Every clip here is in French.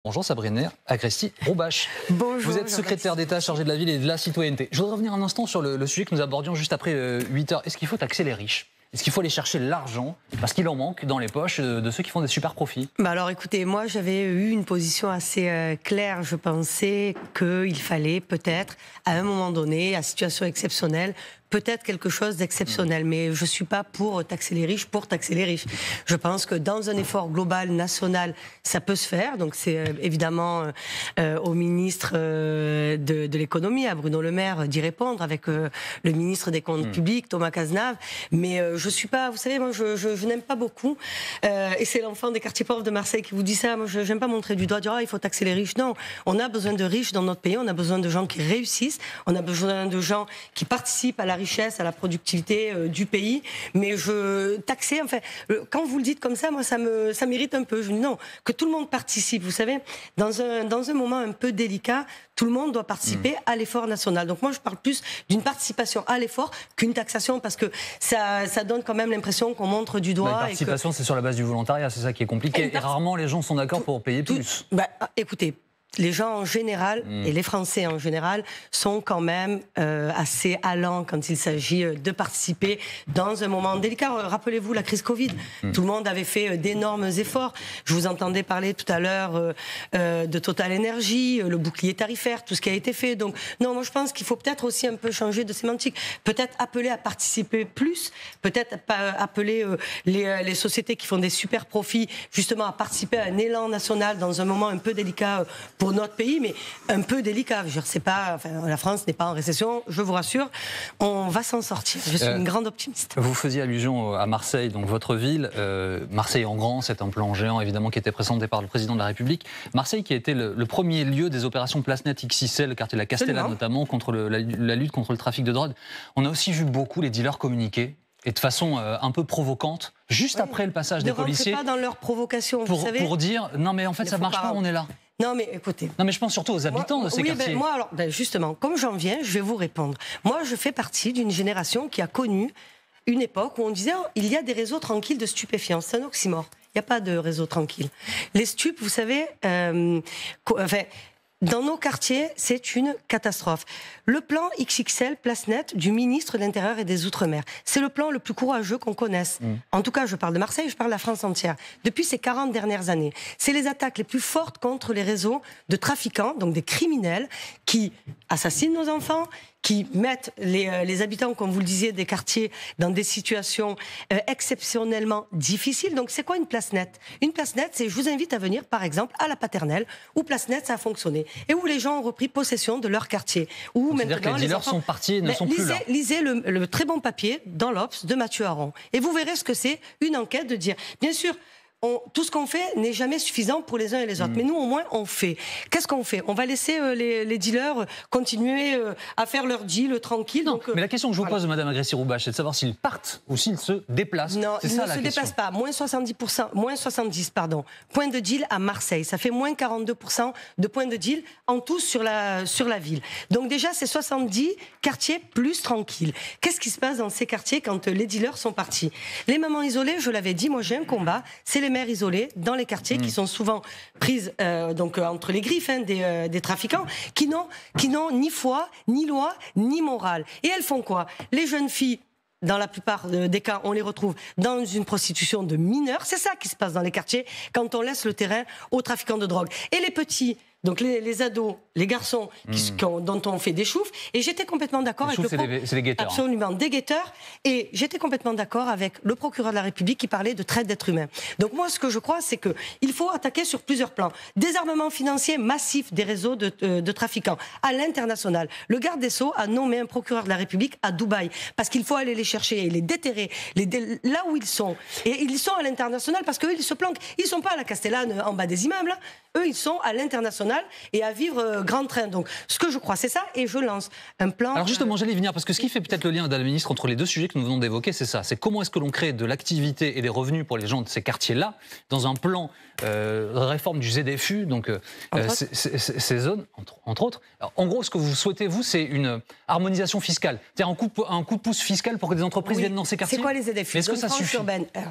Bonjour Sabrina Agresti-Roubache. Bonjour. Vous êtes secrétaire d'État chargé de la ville et de la citoyenneté. Je voudrais revenir un instant sur le sujet que nous abordions juste après 8h. Est-ce qu'il faut taxer les riches ? Est-ce qu'il faut aller chercher l'argent parce qu'il en manque dans les poches de ceux qui font des super profits ? Alors écoutez, moi j'avais eu une position assez claire. Je pensais qu'il fallait peut-être, à un moment donné, à situation exceptionnelle, peut-être quelque chose d'exceptionnel, mais je ne suis pas pour taxer les riches pour taxer les riches. Je pense que dans un effort global, national, ça peut se faire. Donc c'est évidemment au ministre de l'économie, à Bruno Le Maire, d'y répondre, avec le ministre des Comptes publics, Thomas Cazenave. Mais je ne suis pas, vous savez, moi je n'aime pas beaucoup, et c'est l'enfant des quartiers pauvres de Marseille qui vous dit ça, moi je n'aime pas montrer du doigt, dire il faut taxer les riches. Non, on a besoin de riches dans notre pays, on a besoin de gens qui réussissent, on a besoin de gens qui participent à la richesse, à la productivité du pays, mais taxer, enfin, quand vous le dites comme ça, moi ça m'irrite un peu. Je dis non, que tout le monde participe, vous savez, dans un moment un peu délicat, tout le monde doit participer à l'effort national. Donc moi je parle plus d'une participation à l'effort qu'une taxation, parce que ça donne quand même l'impression qu'on montre du doigt. La participation, c'est sur la base du volontariat, c'est ça qui est compliqué. Et rarement les gens sont d'accord pour payer plus. Écoutez, les gens en général, et les Français en général, sont quand même assez allants quand il s'agit de participer dans un moment délicat. Rappelez-vous la crise Covid. Tout le monde avait fait d'énormes efforts. Je vous entendais parler tout à l'heure de Total Energy, le bouclier tarifaire, tout ce qui a été fait. Donc non, moi je pense qu'il faut peut-être aussi un peu changer de sémantique. Peut-être appeler à participer plus, peut-être appeler les sociétés qui font des super profits justement à participer à un élan national dans un moment un peu délicat pour notre pays, mais un peu délicat. Je veux dire, c'est pas, enfin, la France n'est pas en récession, je vous rassure, on va s'en sortir. Je suis une grande optimiste. Vous faisiez allusion à Marseille, donc votre ville. Marseille en grand, c'est un plan géant évidemment qui était présenté par le président de la République. Marseille qui a été le premier lieu des opérations Place Net XXL, le quartier de la Castellane notamment, contre la lutte contre le trafic de drogue. On a aussi vu beaucoup les dealers communiquer, et de façon un peu provocante, juste après le passage des policiers. Ne rentrez pas dans leur provocation, vous savez. Pour dire, non mais en fait ça ne marche pas, on est là. Non mais écoutez... Non mais je pense surtout aux habitants de ces quartiers. Moi alors, justement, comme j'en viens, je vais vous répondre. Moi je fais partie d'une génération qui a connu une époque où on disait il y a des réseaux tranquilles de stupéfiants. C'est un oxymore. Il n'y a pas de réseau tranquille. Les stupes, vous savez... dans nos quartiers, c'est une catastrophe. Le plan XXL Place Net du ministre de l'Intérieur et des Outre-mer, c'est le plan le plus courageux qu'on connaisse. En tout cas, je parle de Marseille, je parle de la France entière. Depuis ces 40 dernières années, c'est les attaques les plus fortes contre les réseaux de trafiquants, donc des criminels, qui assassinent nos enfants, qui mettent les habitants, comme vous le disiez, des quartiers dans des situations exceptionnellement difficiles. Donc c'est quoi une place nette ? Une place nette, c'est je vous invite à venir, par exemple, à la Paternelle, où place nette, ça a fonctionné, et où les gens ont repris possession de leur quartier. C'est-à-dire que les dealers sont partis et ne sont plus là. Lisez le très bon papier dans l'Obs de Mathieu Aron, et vous verrez ce que c'est une enquête de dire, bien sûr, tout ce qu'on fait n'est jamais suffisant pour les uns et les autres. Mais nous, au moins, on fait. Qu'est-ce qu'on fait ? On va laisser les dealers continuer à faire leur deal tranquille. Non, donc, mais la question que je vous pose, Madame Agresti-Roubache, c'est de savoir s'ils partent ou s'ils se déplacent. Non, ils ne se déplacent pas. Moins 70%, points de deal à Marseille. Ça fait moins 42% de points de deal en tout sur la ville. Donc déjà, c'est 70 quartiers plus tranquilles. Qu'est-ce qui se passe dans ces quartiers quand les dealers sont partis ? Les mamans isolées, je l'avais dit, moi j'ai un combat, c'est les mères isolées dans les quartiers qui sont souvent prises entre les griffes des trafiquants qui n'ont ni foi, ni loi, ni morale. Et elles font quoi ? Les jeunes filles, dans la plupart des cas, on les retrouve dans une prostitution de mineurs. C'est ça qui se passe dans les quartiers quand on laisse le terrain aux trafiquants de drogue. Et les petits, donc les ados, les garçons dont on fait des choufs, et j'étais complètement d'accord avec c'est les guetteurs. Absolument, des guetteurs, et j'étais complètement d'accord avec le procureur de la République qui parlait de traite d'êtres humains. Donc moi, ce que je crois, c'est qu'il faut attaquer sur plusieurs plans. Désarmement financier massif des réseaux de trafiquants à l'international. Le garde des Sceaux a nommé un procureur de la République à Dubaï, parce qu'il faut aller les chercher et les déterrer là où ils sont. Et ils sont à l'international parce qu'eux, ils se planquent. Ils ne sont pas à la Castellane en bas des immeubles. Eux, ils sont à l'international nationale et à vivre grand train. Donc, ce que je crois, c'est ça, et je lance un plan... Alors justement, j'allais y venir, parce que ce qui fait peut-être le lien, Madame la Ministre, entre les deux sujets que nous venons d'évoquer, c'est ça. C'est comment est-ce que l'on crée de l'activité et des revenus pour les gens de ces quartiers-là, dans un plan réforme du ZFU, donc ces zones, entre autres. Alors, en gros, ce que vous souhaitez, vous, c'est une harmonisation fiscale. C'est-à-dire un coup de pouce fiscal pour que des entreprises viennent dans ces quartiers. C'est quoi les ZFU? Est-ce que ça suffit?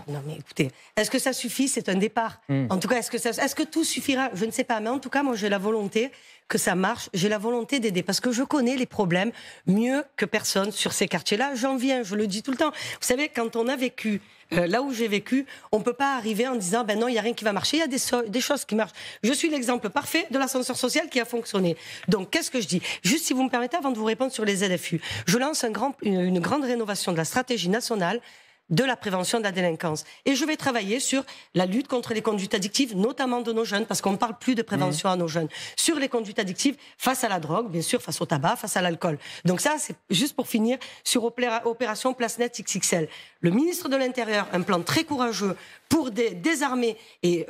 Non, mais écoutez, est-ce que ça suffit? C'est un départ. En tout cas, est-ce que tout suffira? Je ne sais pas. Mais en tout cas, moi, j'ai la volonté que ça marche. J'ai la volonté d'aider parce que je connais les problèmes mieux que personne sur ces quartiers-là. J'en viens, je le dis tout le temps. Vous savez, quand on a vécu là où j'ai vécu, on ne peut pas arriver en disant ben non, il n'y a rien qui va marcher. Il y a des choses qui marchent. Je suis l'exemple parfait de l'ascenseur social qui a fonctionné. Donc, qu'est-ce que je dis? Juste, si vous me permettez, avant de vous répondre sur les ZFU, je lance une grande rénovation de la stratégie nationale de la prévention de la délinquance. Et je vais travailler sur la lutte contre les conduites addictives, notamment de nos jeunes, parce qu'on ne parle plus de prévention à nos jeunes. Sur les conduites addictives, face à la drogue, bien sûr, face au tabac, face à l'alcool. Donc ça, c'est juste pour finir sur opération Place Net XXL. Le ministre de l'Intérieur, un plan très courageux pour désarmer et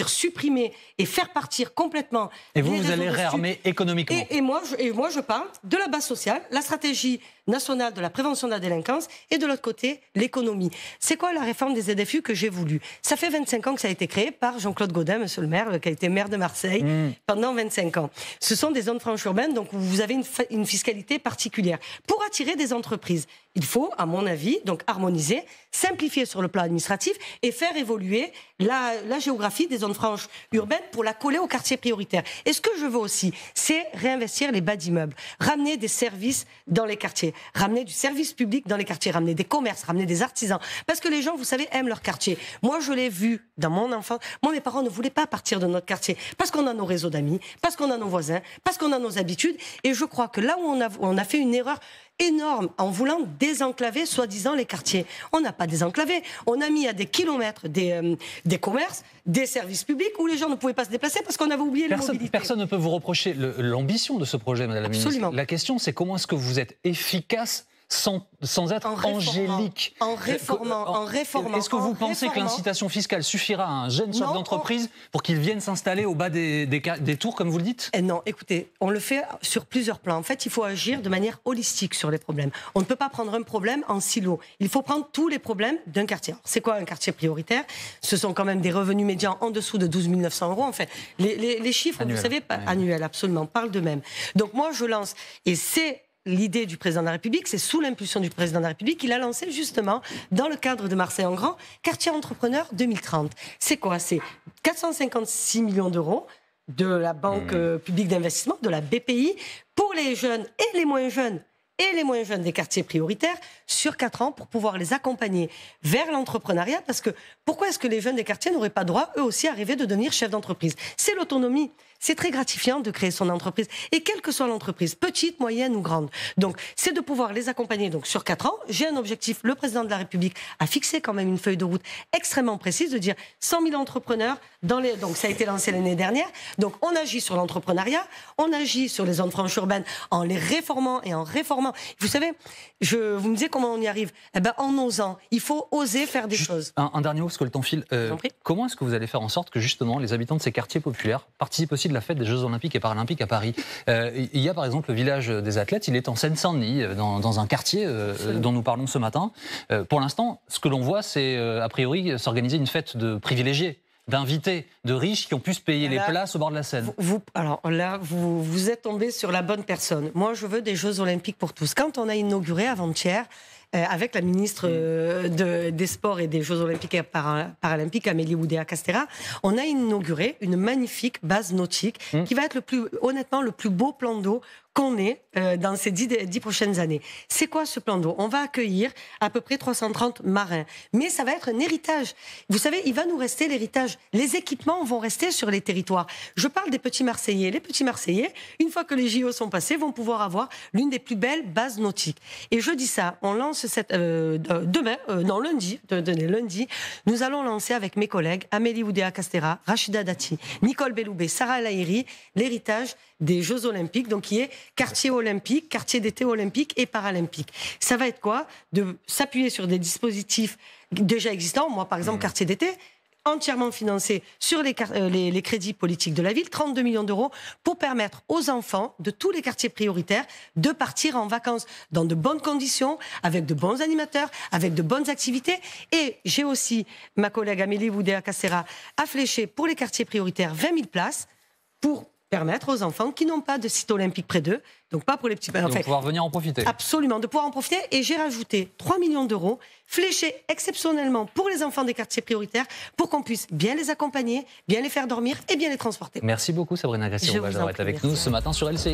supprimer et faire partir complètement. Et vous allez réarmer économiquement. Et moi, je parle de la base sociale, la stratégie nationale de la prévention de la délinquance et de l'autre côté, l'économie. C'est quoi la réforme des ZFU que j'ai voulu? Ça fait 25 ans que ça a été créé par Jean-Claude Gaudin, monsieur le maire, qui a été maire de Marseille pendant 25 ans. Ce sont des zones franches urbaines, donc vous avez une fiscalité particulière. Pour attirer des entreprises, il faut, à mon avis, donc harmoniser, simplifier sur le plan administratif et faire évoluer la géographie des zones franches urbaines pour la coller aux quartiers prioritaires. Et ce que je veux aussi, c'est réinvestir les bas d'immeubles, ramener des services dans les quartiers, ramener du service public dans les quartiers, ramener des commerces, ramener des artisans. Parce que les gens, vous savez, aiment leur quartier. Moi, je l'ai vu dans mon enfance. Moi, mes parents ne voulaient pas partir de notre quartier parce qu'on a nos réseaux d'amis, parce qu'on a nos voisins, parce qu'on a nos habitudes. Et je crois que là où on a fait une erreur énorme en voulant désenclaver soi-disant les quartiers. On n'a pas désenclavé. On a mis à des kilomètres des commerces, des services publics où les gens ne pouvaient pas se déplacer parce qu'on avait oublié les mobilités. Personne ne peut vous reprocher l'ambition de ce projet, Madame la Ministre. Absolument. La question, c'est comment est-ce que vous êtes efficace sans être angélique. En réformant. Est-ce que vous pensez que l'incitation fiscale suffira à un jeune chef d'entreprise pour qu'il vienne s'installer au bas des tours, comme vous le dites? Non, écoutez, on le fait sur plusieurs plans. En fait, il faut agir de manière holistique sur les problèmes. On ne peut pas prendre un problème en silo. Il faut prendre tous les problèmes d'un quartier. C'est quoi un quartier prioritaire? Ce sont quand même des revenus médians en dessous de 12 900 €. Enfin, les chiffres, annuel. Vous savez, annuels, absolument, parlent d'eux-mêmes. Donc moi, je lance, et c'est l'idée du président de la République, c'est sous l'impulsion du président de la République qu'il a lancé justement, dans le cadre de Marseille en Grand, Quartier Entrepreneur 2030. C'est quoi? C'est 456 millions d'euros de la Banque publique d'investissement, de la BPI, pour les jeunes et les moins jeunes des quartiers prioritaires sur 4 ans pour pouvoir les accompagner vers l'entrepreneuriat. Parce que pourquoi est-ce que les jeunes des quartiers n'auraient pas droit, eux aussi, à rêver de devenir chef d'entreprise? C'est l'autonomie. C'est très gratifiant de créer son entreprise. Et quelle que soit l'entreprise, petite, moyenne ou grande. Donc, c'est de pouvoir les accompagner donc, sur 4 ans. J'ai un objectif. Le président de la République a fixé quand même une feuille de route extrêmement précise de dire 100 000 entrepreneurs donc ça a été lancé l'année dernière. Donc, on agit sur l'entrepreneuriat, on agit sur les zones franches urbaines en les réformant et en réformant. Vous savez, vous me disiez comment on y arrive. Eh ben, en osant. Il faut oser faire des choses. Un dernier mot, parce que le temps file. Comment est-ce que vous allez faire en sorte que, justement, les habitants de ces quartiers populaires participent aussi de la fête des Jeux Olympiques et Paralympiques à Paris? Il y a, par exemple, le village des athlètes. Il est en Seine-Saint-Denis, dans un quartier dont nous parlons ce matin. Pour l'instant, ce que l'on voit, c'est, a priori, s'organiser une fête de privilégiés, d'invités, de riches qui ont pu se payer les places au bord de la Seine. Alors là, vous êtes tombé sur la bonne personne. Moi, je veux des Jeux Olympiques pour tous. Quand on a inauguré avant-hier, avec la ministre des Sports et des Jeux Olympiques et Paralympiques, Amélie Oudéa-Castéra, on a inauguré une magnifique base nautique qui va être honnêtement le plus beau plan d'eau qu'on ait dans ces 10 prochaines années. C'est quoi ce plan d'eau? On va accueillir à peu près 330 marins. Mais ça va être un héritage. Vous savez, il va nous rester l'héritage. Les équipements vont rester sur les territoires. Je parle des petits Marseillais. Les petits Marseillais, une fois que les JO sont passés, vont pouvoir avoir l'une des plus belles bases nautiques. Et je dis ça, on lance lundi, nous allons lancer avec mes collègues Amélie Oudéa-Castéra, Rachida Dati, Nicole Belloubet, Sarah Lahiri, l'héritage des Jeux Olympiques, donc qui est quartier olympique, quartier d'été olympique et paralympique. Ça va être quoi? De s'appuyer sur des dispositifs déjà existants. Moi, par exemple, quartier d'été, entièrement financé sur les crédits politiques de la ville, 32 millions d'euros, pour permettre aux enfants de tous les quartiers prioritaires de partir en vacances dans de bonnes conditions, avec de bons animateurs, avec de bonnes activités. Et j'ai aussi, ma collègue Amélie Oudéa-Castéra a fléché pour les quartiers prioritaires 20 000 places pour permettre aux enfants qui n'ont pas de site olympique près d'eux, donc pas pour les petits... De pouvoir venir en profiter. Absolument, de pouvoir en profiter. Et j'ai rajouté 3 millions d'euros fléchés exceptionnellement pour les enfants des quartiers prioritaires pour qu'on puisse bien les accompagner, bien les faire dormir et bien les transporter. Merci beaucoup Sabrina Gassiroba d'avoir été avec nous ce matin sur LCI.